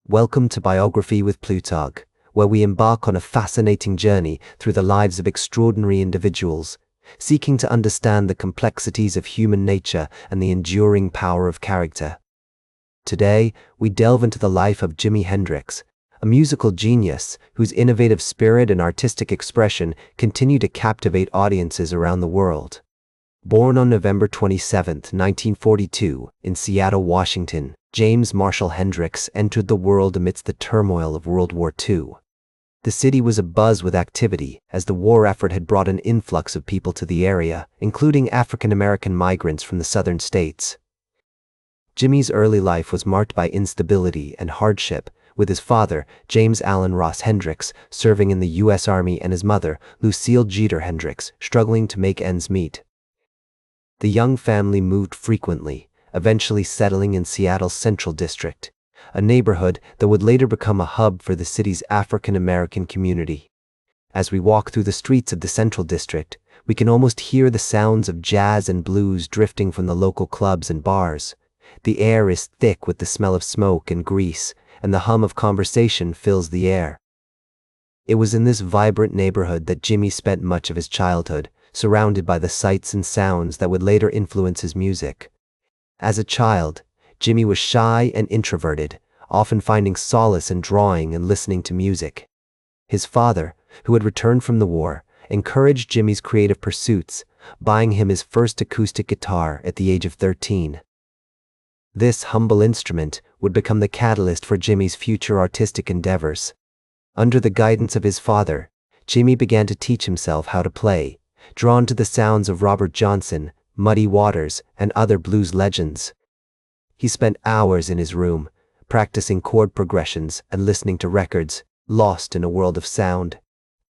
Welcome to Biography with Plutarch, where we embark on a fascinating journey through the lives of extraordinary individuals, seeking to understand the complexities of human nature and the enduring power of character. Today, we delve into the life of Jimi Hendrix, a musical genius whose innovative spirit and artistic expression continue to captivate audiences around the world. Born on November 27, 1942, in Seattle, Washington, James Marshall Hendrix entered the world amidst the turmoil of World War II. The city was abuzz with activity, as the war effort had brought an influx of people to the area, including African-American migrants from the southern states. Jimi's early life was marked by instability and hardship, with his father, James Allen Ross Hendrix, serving in the U.S. Army and his mother, Lucille Jeter Hendrix, struggling to make ends meet. The young family moved frequently, eventually settling in Seattle's Central District, a neighborhood that would later become a hub for the city's African-American community. As we walk through the streets of the Central District, we can almost hear the sounds of jazz and blues drifting from the local clubs and bars. The air is thick with the smell of smoke and grease, and the hum of conversation fills the air. It was in this vibrant neighborhood that Jimi spent much of his childhood, surrounded by the sights and sounds that would later influence his music. As a child, Jimi was shy and introverted, often finding solace in drawing and listening to music. His father, who had returned from the war, encouraged Jimi's creative pursuits, buying him his first acoustic guitar at the age of 13. This humble instrument would become the catalyst for Jimi's future artistic endeavors. Under the guidance of his father, Jimi began to teach himself how to play, drawn to the sounds of Robert Johnson, Muddy Waters, and other blues legends. He spent hours in his room, practicing chord progressions and listening to records, lost in a world of sound.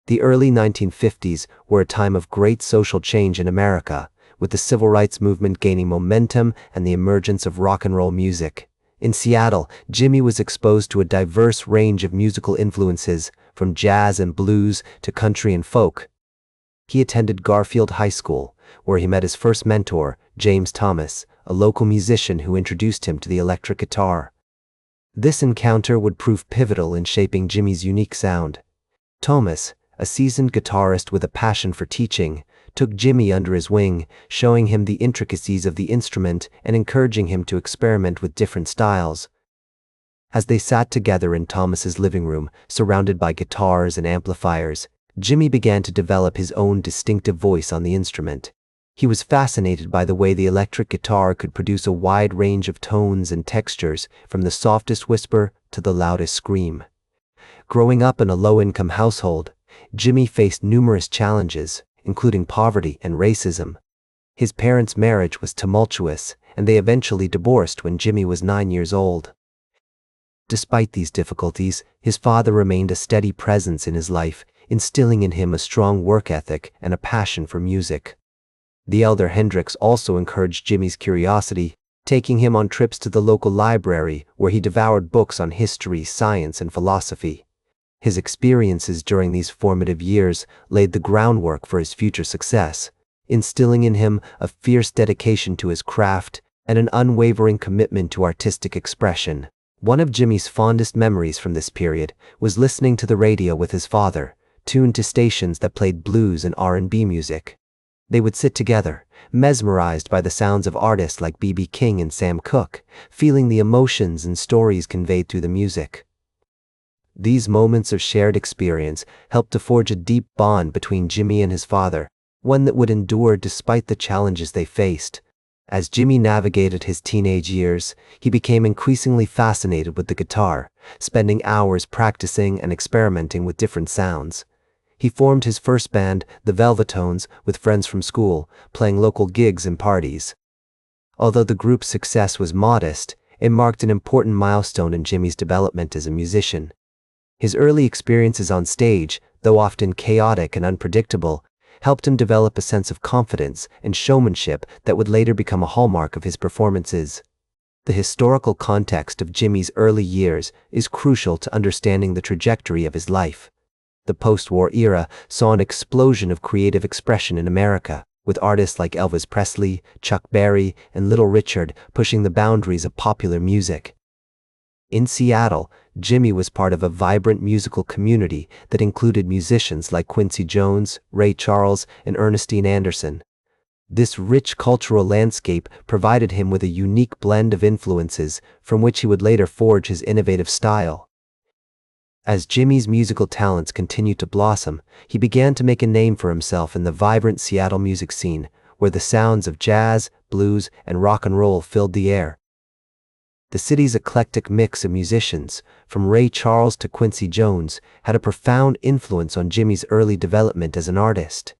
The early 1950s were a time of great social change in America, with the civil rights movement gaining momentum and the emergence of rock and roll music. In Seattle, Jimi was exposed to a diverse range of musical influences, from jazz and blues to country and folk. He attended Garfield High School, where he met his first mentor, James Thomas, a local musician who introduced him to the electric guitar. This encounter would prove pivotal in shaping Jimi's unique sound. Thomas, a seasoned guitarist with a passion for teaching, took Jimi under his wing, showing him the intricacies of the instrument and encouraging him to experiment with different styles. As they sat together in Thomas's living room, surrounded by guitars and amplifiers, Jimi began to develop his own distinctive voice on the instrument. He was fascinated by the way the electric guitar could produce a wide range of tones and textures, from the softest whisper to the loudest scream. Growing up in a low-income household, Jimi faced numerous challenges, including poverty and racism. His parents' marriage was tumultuous, and they eventually divorced when Jimi was 9 years old. Despite these difficulties, his father remained a steady presence in his life, instilling in him a strong work ethic and a passion for music. The elder Hendrix also encouraged Jimi's curiosity, taking him on trips to the local library where he devoured books on history, science, and philosophy. His experiences during these formative years laid the groundwork for his future success, instilling in him a fierce dedication to his craft and an unwavering commitment to artistic expression. One of Jimi's fondest memories from this period was listening to the radio with his father, tuned to stations that played blues and R&B music. They would sit together, mesmerized by the sounds of artists like B.B. King and Sam Cooke, feeling the emotions and stories conveyed through the music. These moments of shared experience helped to forge a deep bond between Jimi and his father, one that would endure despite the challenges they faced. As Jimi navigated his teenage years, he became increasingly fascinated with the guitar, spending hours practicing and experimenting with different sounds. He formed his first band, the Velvetones, with friends from school, playing local gigs and parties. Although the group's success was modest, it marked an important milestone in Jimi's development as a musician. His early experiences on stage, though often chaotic and unpredictable, helped him develop a sense of confidence and showmanship that would later become a hallmark of his performances. The historical context of Jimi's early years is crucial to understanding the trajectory of his life. The post-war era saw an explosion of creative expression in America, with artists like Elvis Presley, Chuck Berry, and Little Richard pushing the boundaries of popular music. In Seattle, Jimi was part of a vibrant musical community that included musicians like Quincy Jones, Ray Charles, and Ernestine Anderson. This rich cultural landscape provided him with a unique blend of influences from which he would later forge his innovative style. As Jimi's musical talents continued to blossom, he began to make a name for himself in the vibrant Seattle music scene, where the sounds of jazz, blues, and rock and roll filled the air. The city's eclectic mix of musicians, from Ray Charles to Quincy Jones, had a profound influence on Jimi's early development as an artist.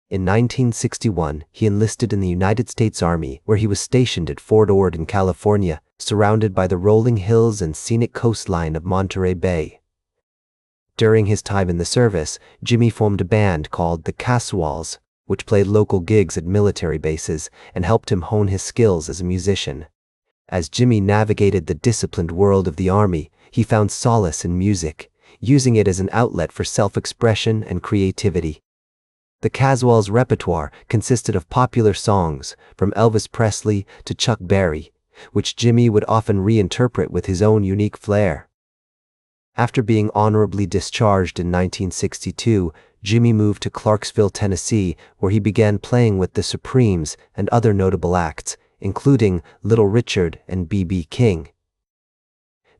In 1961, he enlisted in the United States Army, where he was stationed at Fort Ord in California, surrounded by the rolling hills and scenic coastline of Monterey Bay. During his time in the service, Jimi formed a band called the Caswalls, which played local gigs at military bases and helped him hone his skills as a musician. As Jimi navigated the disciplined world of the Army, he found solace in music, using it as an outlet for self-expression and creativity. The Caswalls' repertoire consisted of popular songs from Elvis Presley to Chuck Berry, which Jimi would often reinterpret with his own unique flair. After being honorably discharged in 1962, Jimi moved to Clarksville, Tennessee, where he began playing with the Supremes and other notable acts, including Little Richard and B.B. King.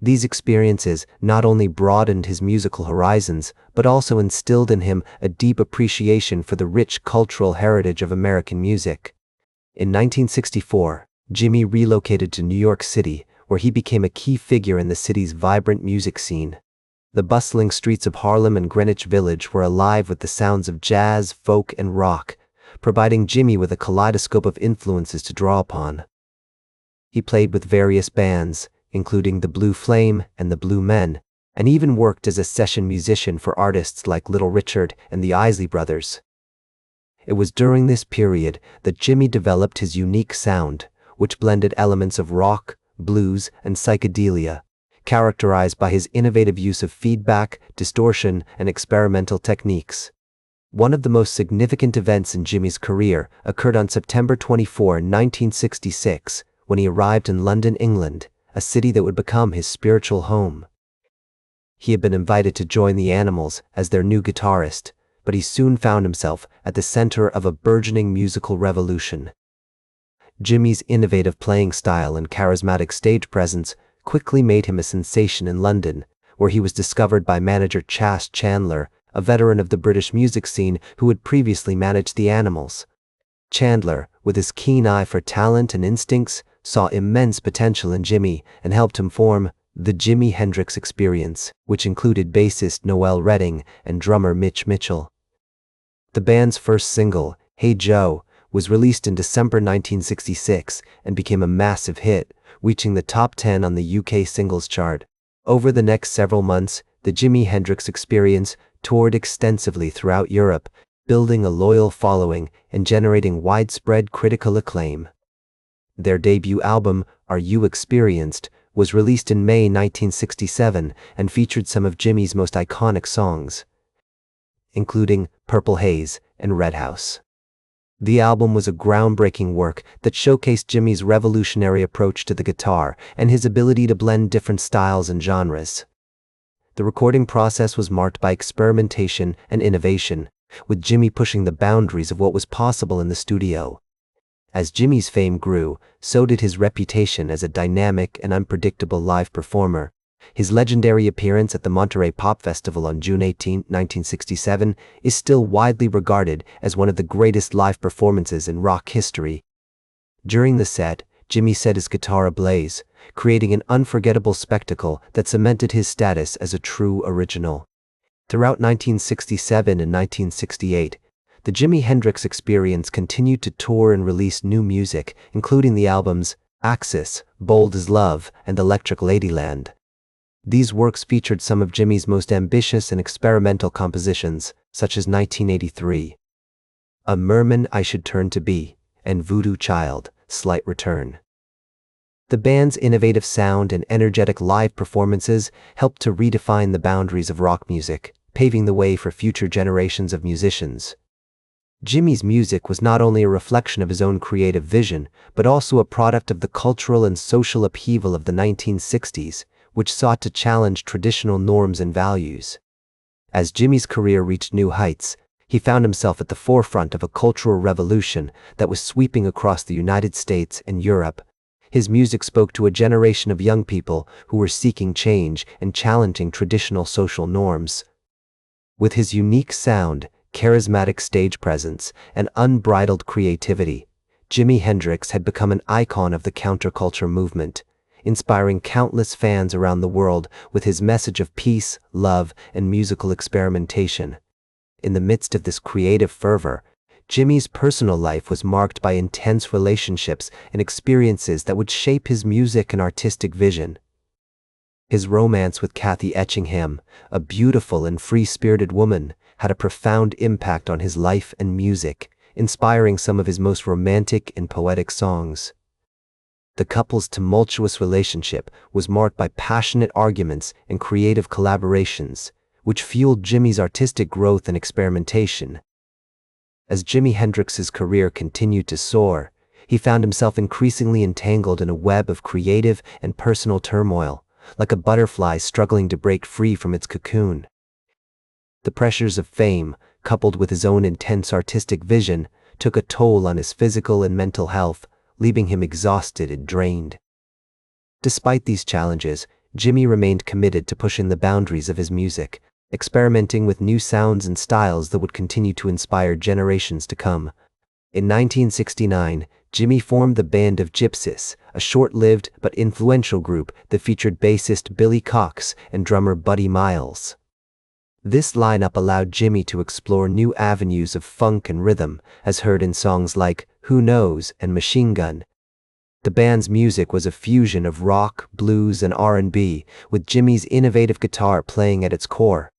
These experiences not only broadened his musical horizons, but also instilled in him a deep appreciation for the rich cultural heritage of American music. In 1964, Jimi relocated to New York City, where he became a key figure in the city's vibrant music scene. The bustling streets of Harlem and Greenwich Village were alive with the sounds of jazz, folk, and rock, providing Jimi with a kaleidoscope of influences to draw upon. He played with various bands, including the Blue Flame and the Blue Men, and even worked as a session musician for artists like Little Richard and the Isley Brothers. It was during this period that Jimi developed his unique sound, which blended elements of rock, blues, and psychedelia, characterized by his innovative use of feedback, distortion, and experimental techniques. One of the most significant events in Jimi's career occurred on September 24, 1966, when he arrived in London, England, a city that would become his spiritual home. He had been invited to join the Animals as their new guitarist, but he soon found himself at the center of a burgeoning musical revolution. Jimi's innovative playing style and charismatic stage presence quickly made him a sensation in London, where he was discovered by manager Chas Chandler, a veteran of the British music scene who had previously managed the Animals. Chandler, with his keen eye for talent and instincts, saw immense potential in Jimi and helped him form the Jimi Hendrix Experience, which included bassist Noel Redding and drummer Mitch Mitchell. The band's first single, Hey Joe, was released in December 1966 and became a massive hit, reaching the top 10 on the UK singles chart. Over the next several months, the Jimi Hendrix Experience toured extensively throughout Europe, building a loyal following and generating widespread critical acclaim. Their debut album, Are You Experienced?, was released in May 1967 and featured some of Jimi's most iconic songs, including Purple Haze and Red House. The album was a groundbreaking work that showcased Jimi's revolutionary approach to the guitar and his ability to blend different styles and genres. The recording process was marked by experimentation and innovation, with Jimi pushing the boundaries of what was possible in the studio. As Jimi's fame grew, so did his reputation as a dynamic and unpredictable live performer. His legendary appearance at the Monterey Pop Festival on June 18, 1967, is still widely regarded as one of the greatest live performances in rock history. During the set, Jimi set his guitar ablaze, creating an unforgettable spectacle that cemented his status as a true original. Throughout 1967 and 1968, the Jimi Hendrix Experience continued to tour and release new music, including the albums Axis, Bold as Love, and Electric Ladyland. These works featured some of Jimi's most ambitious and experimental compositions, such as 1983, A Merman I Should Turn to Be, and Voodoo Child, Slight Return. The band's innovative sound and energetic live performances helped to redefine the boundaries of rock music, paving the way for future generations of musicians. Jimi's music was not only a reflection of his own creative vision, but also a product of the cultural and social upheaval of the 1960s, which sought to challenge traditional norms and values. As Jimi's career reached new heights, he found himself at the forefront of a cultural revolution that was sweeping across the United States and Europe. His music spoke to a generation of young people who were seeking change and challenging traditional social norms. With his unique sound, charismatic stage presence, and unbridled creativity, Jimi Hendrix had become an icon of the counterculture movement, inspiring countless fans around the world with his message of peace, love, and musical experimentation. In the midst of this creative fervor, Jimi's personal life was marked by intense relationships and experiences that would shape his music and artistic vision. His romance with Kathy Etchingham, a beautiful and free-spirited woman, had a profound impact on his life and music, inspiring some of his most romantic and poetic songs. The couple's tumultuous relationship was marked by passionate arguments and creative collaborations, which fueled Jimi's artistic growth and experimentation. As Jimi Hendrix's career continued to soar, he found himself increasingly entangled in a web of creative and personal turmoil, like a butterfly struggling to break free from its cocoon. The pressures of fame, coupled with his own intense artistic vision, took a toll on his physical and mental health, leaving him exhausted and drained. Despite these challenges, Jimi remained committed to pushing the boundaries of his music, experimenting with new sounds and styles that would continue to inspire generations to come. In 1969, Jimi formed the band of Gypsies, a short-lived but influential group that featured bassist Billy Cox and drummer Buddy Miles. This lineup allowed Jimi to explore new avenues of funk and rhythm, as heard in songs like Who Knows and Machine Gun. The band's music was a fusion of rock, blues, and R&B, with Jimi's innovative guitar playing at its core.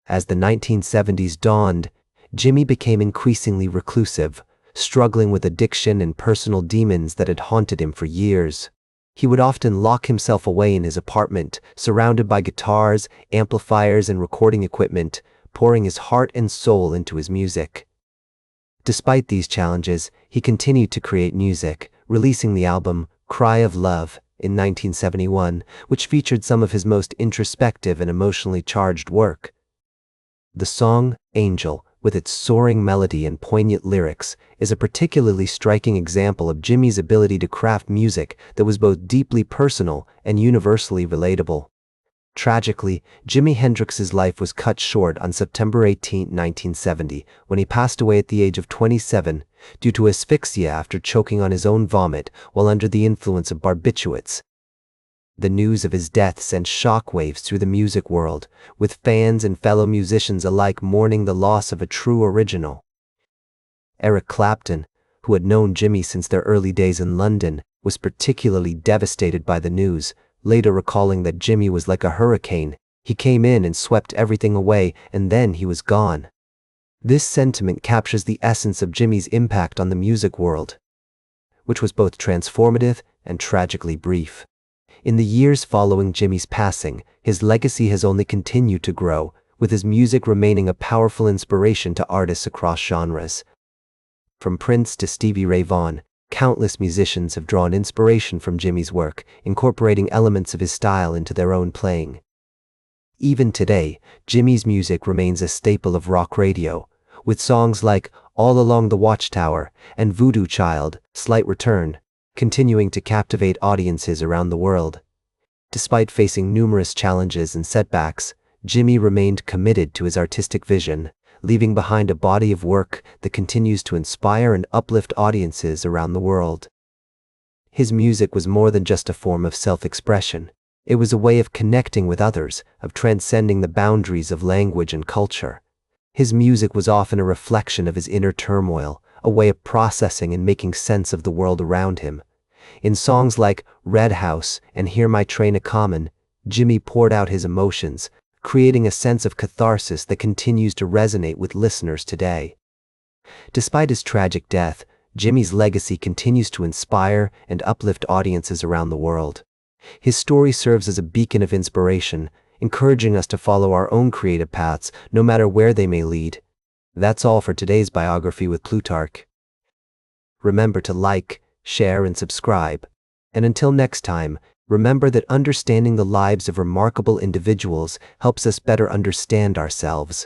As the 1970s dawned, Jimi became increasingly reclusive, struggling with addiction and personal demons that had haunted him for years. He would often lock himself away in his apartment, surrounded by guitars, amplifiers, and recording equipment, pouring his heart and soul into his music. Despite these challenges, he continued to create music, releasing the album Cry of Love in 1971, which featured some of his most introspective and emotionally charged work. The song, Angel, with its soaring melody and poignant lyrics, is a particularly striking example of Jimi's ability to craft music that was both deeply personal and universally relatable. Tragically, Jimi Hendrix's life was cut short on September 18, 1970, when he passed away at the age of 27 due to asphyxia after choking on his own vomit while under the influence of barbiturates. The news of his death sent shockwaves through the music world, with fans and fellow musicians alike mourning the loss of a true original. Eric Clapton, who had known Jimi since their early days in London, was particularly devastated by the news, later recalling that Jimi was like a hurricane. He came in and swept everything away, and then he was gone. This sentiment captures the essence of Jimi's impact on the music world, which was both transformative and tragically brief. In the years following Jimi's passing, his legacy has only continued to grow, with his music remaining a powerful inspiration to artists across genres. From Prince to Stevie Ray Vaughan, countless musicians have drawn inspiration from Jimi's work, incorporating elements of his style into their own playing. Even today, Jimi's music remains a staple of rock radio, with songs like All Along the Watchtower and Voodoo Child, Slight Return, continuing to captivate audiences around the world. Despite facing numerous challenges and setbacks, Jimi remained committed to his artistic vision, leaving behind a body of work that continues to inspire and uplift audiences around the world. His music was more than just a form of self-expression. It was a way of connecting with others, of transcending the boundaries of language and culture. His music was often a reflection of his inner turmoil, a way of processing and making sense of the world around him. In songs like Red House and Hear My Train a Comin', Jimi poured out his emotions, creating a sense of catharsis that continues to resonate with listeners today. Despite his tragic death, Jimi's legacy continues to inspire and uplift audiences around the world. His story serves as a beacon of inspiration, encouraging us to follow our own creative paths, no matter where they may lead. That's all for today's biography with Plutarch. Remember to like, share, and subscribe. And until next time, remember that understanding the lives of remarkable individuals helps us better understand ourselves.